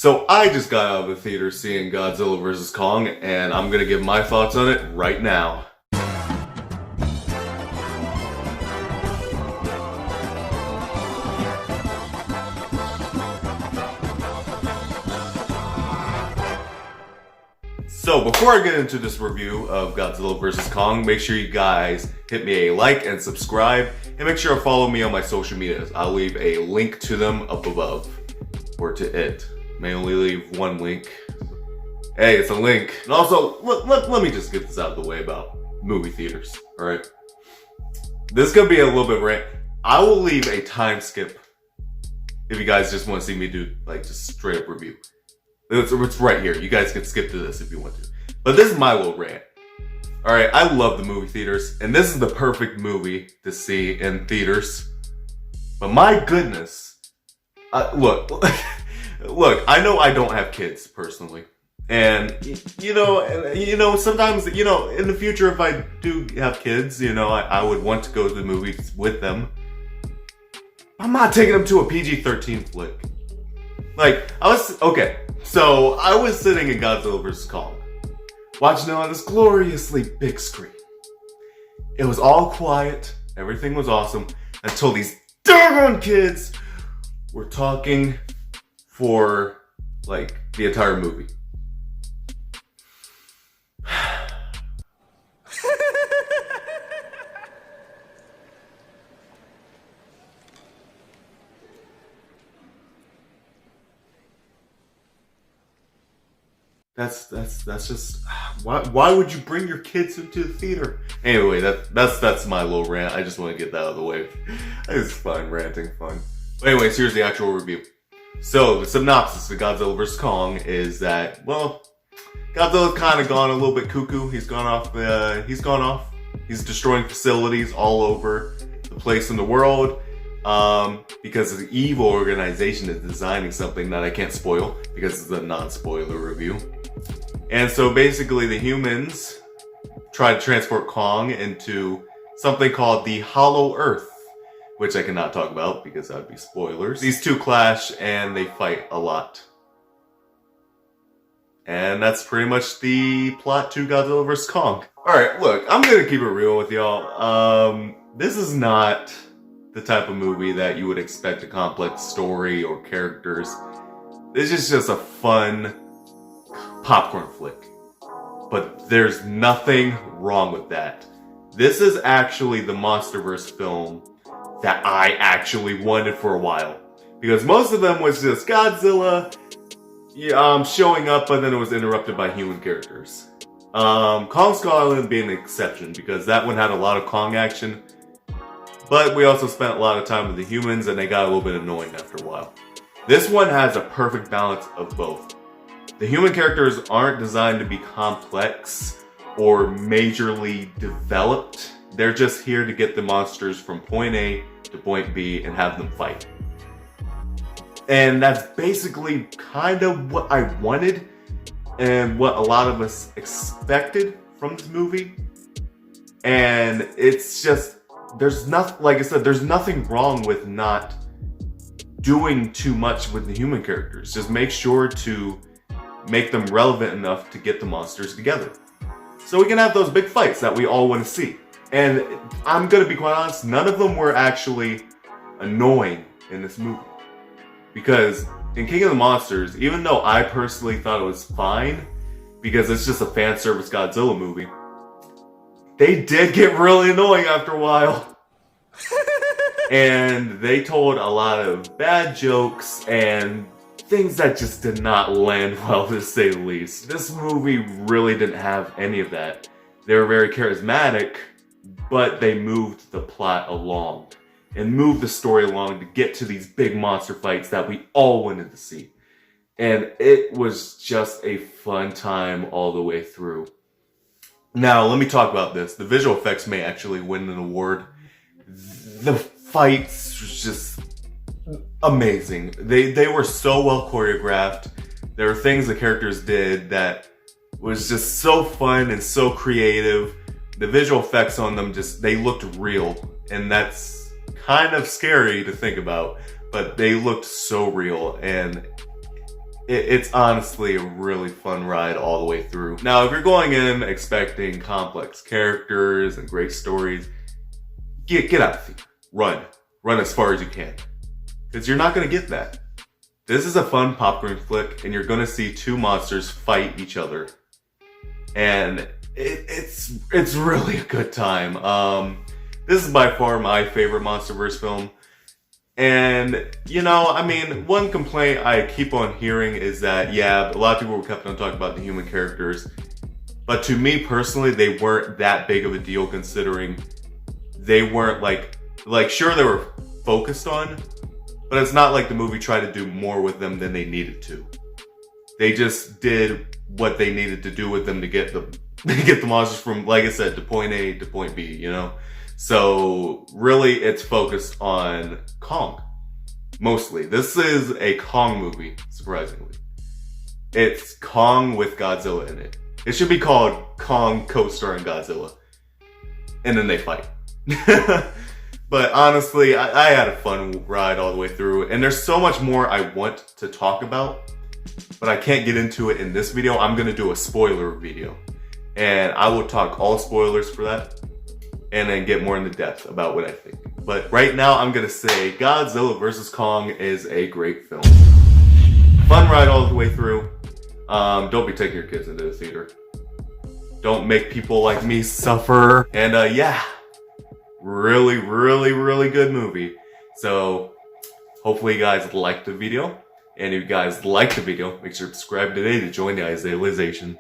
So I just got out of the theater seeing Godzilla vs. Kong, and I'm gonna give my thoughts on it right now. So before I get into this review of Godzilla vs. Kong, make sure you guys hit me a like and subscribe, and make sure to follow me on my social medias. I'll leave a link to them up above, or to it. May only leave one link. Hey, it's a link. And also, let me just get this out of the way about movie theaters, alright? This is gonna be a little bit rant. I will leave a time skip if you guys just want to see me do, like, just straight up review. It's right here. You guys can skip to this if you want to. But this is my little rant. Alright, I love the movie theaters, and this is the perfect movie to see in theaters. But my goodness, look, I know I don't have kids personally, and you know, sometimes, you know, in the future, if I do have kids, you know, I would want to go to the movies with them. I'm not taking them to a PG-13 flick. Like, so I was sitting in Godzilla vs. Kong, watching it on this gloriously big screen. It was all quiet, everything was awesome, until these doggone kids were talking for, like, the entire movie. That's just, why would you bring your kids into the theater? Anyway, that's my little rant. I just want to get that out of the way. It's fun, ranting fun. But anyways, here's the actual review. So, the synopsis of Godzilla vs. Kong is that, well, Godzilla's kind of gone a little bit cuckoo. He's gone off. He's destroying facilities all over the place in the world. Because the evil organization is designing something that I can't spoil, because it's a non-spoiler review. And so basically the humans try to transport Kong into something called the Hollow Earth, which I cannot talk about because that would be spoilers. These two clash and they fight a lot. And that's pretty much the plot to Godzilla vs. Kong. Alright, look, I'm gonna keep it real with y'all. This is not the type of movie that you would expect a complex story or characters. This is just a fun popcorn flick. But there's nothing wrong with that. This is actually the MonsterVerse film that I actually wanted for a while. Because most of them was just Godzilla showing up, but then it was interrupted by human characters. Kong Skull Island being an exception, because that one had a lot of Kong action. But we also spent a lot of time with the humans, and they got a little bit annoying after a while. This one has a perfect balance of both. The human characters aren't designed to be complex or majorly developed. They're just here to get the monsters from point A to point B and have them fight. And that's basically kind of what I wanted and what a lot of us expected from this movie. And it's just, there's nothing, like I said, there's nothing wrong with not doing too much with the human characters. Just make sure to make them relevant enough to get the monsters together. So we can have those big fights that we all want to see. And I'm gonna be quite honest, none of them were actually annoying in this movie. Because in King of the Monsters, even though I personally thought it was fine, because it's just a fan service Godzilla movie, they did get really annoying after a while. And they told a lot of bad jokes and things that just did not land well, to say the least. This movie really didn't have any of that. They were very charismatic, but they moved the plot along and moved the story along to get to these big monster fights that we all wanted to see. And it was just a fun time all the way through. Now, let me talk about this. The visual effects may actually win an award. The fights was just amazing. They were so well choreographed. There were things the characters did that was just so fun and so creative. The visual effects on them they looked real. And that's kind of scary to think about, but they looked so real. And it's honestly a really fun ride all the way through. Now, if you're going in expecting complex characters and great stories, get out of the theater. Run as far as you can, because you're not going to get that. This is a fun popcorn flick, and you're going to see two monsters fight each other, and it's really a good time. This is by far my favorite MonsterVerse film. And, you know, I mean, one complaint I keep on hearing is that, yeah, a lot of people kept on talking about the human characters. But to me personally, they weren't that big of a deal, considering they weren't like sure, they were focused on, but it's not like the movie tried to do more with them than they needed to. They just did what they needed to do with them to get the monsters from, like I said, to point A to point B, you know? So really, it's focused on Kong. Mostly. This is a Kong movie, surprisingly. It's Kong with Godzilla in it. It should be called Kong co-starring Godzilla. And then they fight. But honestly, I had a fun ride all the way through. And there's so much more I want to talk about, but I can't get into it in this video. I'm going to do a spoiler video. And I will talk all spoilers for that, and then get more into depth about what I think. But right now, I'm gonna say Godzilla vs. Kong is a great film. Fun ride all the way through. Don't be taking your kids into the theater. Don't make people like me suffer. And yeah, really, really, really good movie. So hopefully you guys liked the video. And if you guys liked the video, make sure to subscribe today to join the Isaiahization.